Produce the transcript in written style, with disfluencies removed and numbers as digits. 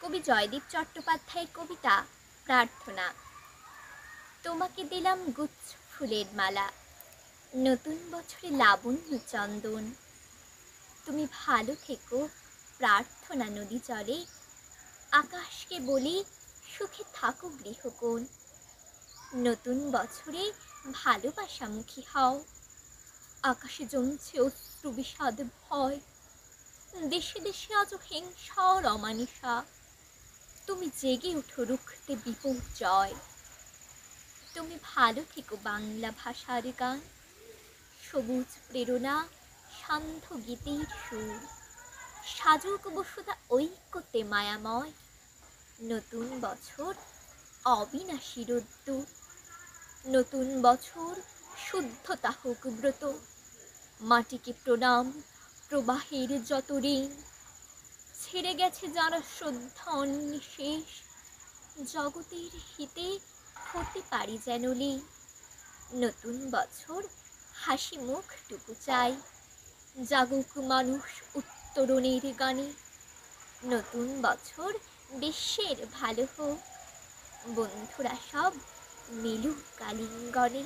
কবি জয়দীপ চট্টোপাধ্যায়ের কবিতা প্রার্থনা। তোমাকে দিলাম গুচ্ছ ফুলের মালা, নতুন বছরে লাবণ্য চন্দন। তুমি ভালো থেকো প্রার্থনা নদী জলে, আকাশকে বলি সুখে থাকো গৃহকোণ। নতুন বছরে ভালোবাসামুখী হও, আকাশে জমছে অশ্রু বিষাদ ভয়। দেশে দেশে আজ হিংসা রমানিসা, তুমি জেগে ওঠো রুখতে বিপর্যয়। তুমি ভালো থেকো বাংলা ভাষার গান, সবুজ প্রেরণা সান্ধ্য গীতের সুর। সাজুক বসুধা ঐক্যতে মায়াময়, নতুন বছর অবিনাশী রোদ্দুর। নতুন বছর শুদ্ধতা হোক ব্রত, মাটিকে প্রণাম প্রবাহের যত ঋণ। ছেড়ে গেছে যারা শ্রদ্ধা অন্নিশেষ, জগতের হিতে হতে পারি যেন লীন। নতুন বছর হাসি মুখটুকু চাই, জাগুক মানুষ উত্তরণের গানে। নতুন বছর বিশ্বের ভালো হোক, বন্ধুরা সব মিলুক আলিঙ্গনে।